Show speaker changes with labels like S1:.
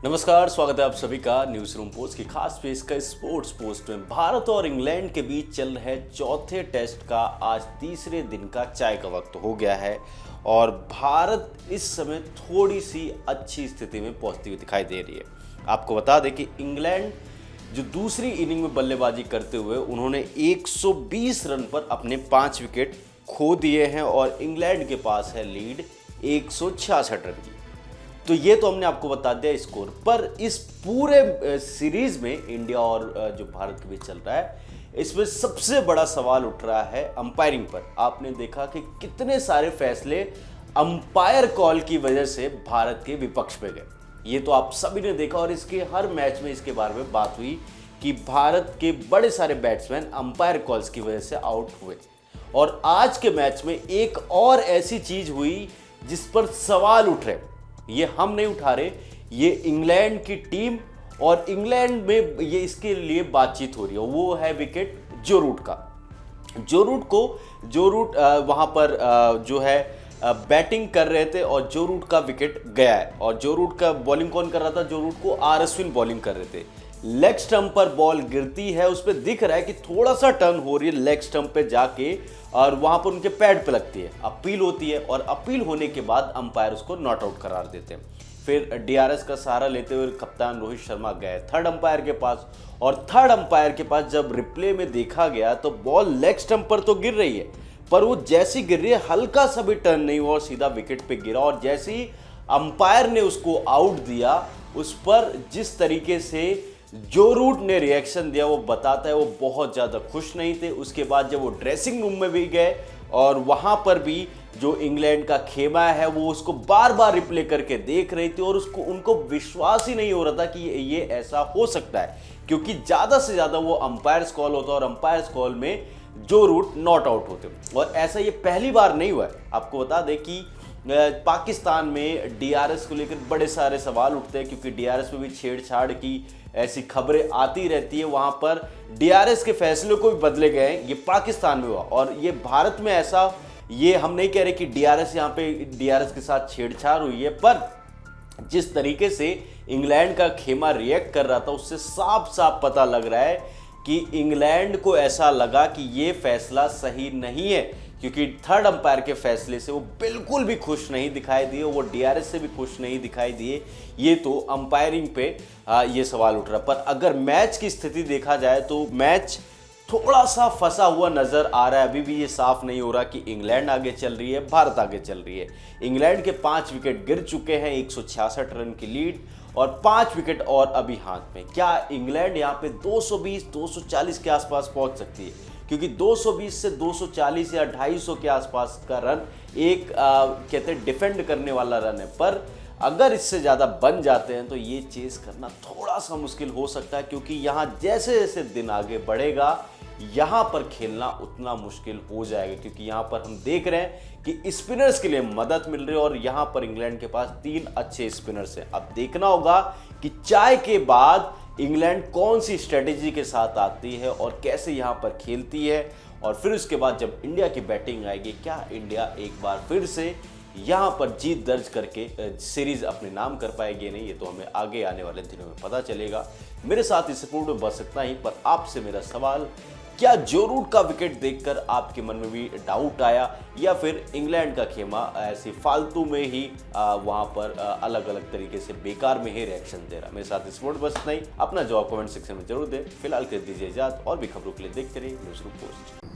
S1: नमस्कार, स्वागत है आप सभी का न्यूज रूम पोस्ट की खास पेशकश स्पोर्ट्स पोस्ट में। भारत और इंग्लैंड के बीच चल रहे चौथे टेस्ट का आज तीसरे दिन का चाय का वक्त हो गया है और भारत इस समय थोड़ी सी अच्छी स्थिति में पहुंचती हुई दिखाई दे रही है। आपको बता दें कि इंग्लैंड जो दूसरी इनिंग में बल्लेबाजी करते हुए उन्होंने 120 रन पर अपने 5 विकेट खो दिए हैं और इंग्लैंड के पास है लीड 166 रन की। तो ये तो हमने आपको बता दिया स्कोर, पर इस पूरे सीरीज में इंडिया और जो भारत के बीच चल रहा है, इसमें सबसे बड़ा सवाल उठ रहा है अंपायरिंग पर। आपने देखा कि कितने सारे फैसले अंपायर कॉल की वजह से भारत के विपक्ष में गए। ये तो आप सभी ने देखा और इसके हर मैच में इसके बारे में बात हुई कि भारत के बड़े सारे बैट्समैन अंपायर कॉल्स की वजह से आउट हुए। और आज के मैच में एक और ऐसी चीज हुई जिस पर सवाल उठ रहे, ये हम नहीं उठा रहे, ये इंग्लैंड की टीम और इंग्लैंड में ये इसके लिए बातचीत हो रही है। वो है विकेट जो रूट का। जो रूट वहां पर जो है बैटिंग कर रहे थे और जो रूट का विकेट गया है। और जो रूट का बॉलिंग कौन कर रहा था? जो रूट को आर अश्विन बॉलिंग कर रहे थे। लेग स्टंप पर बॉल गिरती है, उस पर दिख रहा है कि थोड़ा सा टर्न हो रही है लेग स्टंप पे जाके और वहां पर उनके पैड पे लगती है। अपील होती है और अपील होने के बाद अंपायर उसको नॉट आउट करार देते हैं। फिर डीआरएस का सहारा लेते हुए कप्तान रोहित शर्मा गए थर्ड अंपायर के पास और थर्ड अंपायर के पास जब रिप्ले में देखा गया तो बॉल लेग स्टंप पर तो गिर रही है, पर वो जैसी गिर रही है हल्का सा भी टर्न नहीं हुआ और सीधा विकेट पे गिरा। और जैसे ही अंपायर ने उसको आउट दिया, उस पर जिस तरीके से जो रूट ने रिएक्शन दिया वो बताता है वो बहुत ज़्यादा खुश नहीं थे। उसके बाद जब वो ड्रेसिंग रूम में भी गए और वहाँ पर भी जो इंग्लैंड का खेमा है वो उसको बार बार रिप्ले करके देख रही थी और उनको विश्वास ही नहीं हो रहा था कि ये ऐसा हो सकता है, क्योंकि ज़्यादा से ज़्यादा वो अंपायर्स कॉल होता और अंपायर्स कॉल में जो रूट नॉट आउट होते। और ऐसा ये पहली बार नहीं हुआ है। आपको बता दें कि पाकिस्तान में डीआरएस को लेकर बड़े सारे सवाल उठते हैं, क्योंकि डीआरएस में भी छेड़छाड़ की ऐसी खबरें आती रहती है। वहां पर डीआरएस के फैसले को भी बदले गए, ये पाकिस्तान में हुआ। और ये भारत में ऐसा, ये हम नहीं कह रहे कि डीआरएस यहाँ पे डीआरएस के साथ छेड़छाड़ हुई है, पर जिस तरीके से इंग्लैंड का खेमा रिएक्ट कर रहा था उससे साफ साफ पता लग रहा है कि इंग्लैंड को ऐसा लगा कि ये फैसला सही नहीं है, क्योंकि थर्ड अंपायर के फैसले से वो बिल्कुल भी खुश नहीं दिखाई दिए, वो डीआरएस से भी खुश नहीं दिखाई दिए। ये तो अंपायरिंग पे ये सवाल उठ रहा। पर अगर मैच की स्थिति देखा जाए तो मैच थोड़ा सा फंसा हुआ नजर आ रहा है। अभी भी ये साफ नहीं हो रहा कि इंग्लैंड आगे चल रही है, भारत आगे चल रही है। इंग्लैंड के 5 विकेट गिर चुके हैं, 166 रन की लीड और 5 विकेट और अभी हाथ में। क्या इंग्लैंड यहाँ पे 220-240 के आसपास पहुंच सकती है? क्योंकि 220 से 240 या 250 के आसपास का रन एक कहते हैं डिफेंड करने वाला रन है, पर अगर इससे ज़्यादा बन जाते हैं तो ये चेस करना थोड़ा सा मुश्किल हो सकता है, क्योंकि यहाँ जैसे जैसे दिन आगे बढ़ेगा यहाँ पर खेलना उतना मुश्किल हो जाएगा। क्योंकि यहाँ पर हम देख रहे हैं कि स्पिनर्स के लिए मदद मिल रही है और यहाँ पर इंग्लैंड के पास 3 अच्छे स्पिनर्स हैं। अब देखना होगा कि चाय के बाद इंग्लैंड कौन सी स्ट्रेटेजी के साथ आती है और कैसे यहाँ पर खेलती है, और फिर उसके बाद जब इंडिया की बैटिंग आएगी क्या इंडिया एक बार फिर से यहाँ पर जीत दर्ज करके सीरीज अपने नाम कर पाएगी नहीं, ये तो हमें आगे आने वाले दिनों में पता चलेगा। मेरे साथ इस रिपोर्ट में बस इतना ही, पर आपसे मेरा सवाल, क्या जो रूट का विकेट देखकर आपके मन में भी डाउट आया या फिर इंग्लैंड का खेमा ऐसी फालतू में ही वहां पर अलग अलग तरीके से बेकार में ही रिएक्शन दे रहा? मेरे साथ इस रिपोर्ट बस नहीं, अपना जवाब कमेंट सेक्शन में जरूर दें। फिलहाल कर दीजिए इजाजत, और भी खबरों के लिए देखते रहिए न्यूज़ रूम पोस्ट।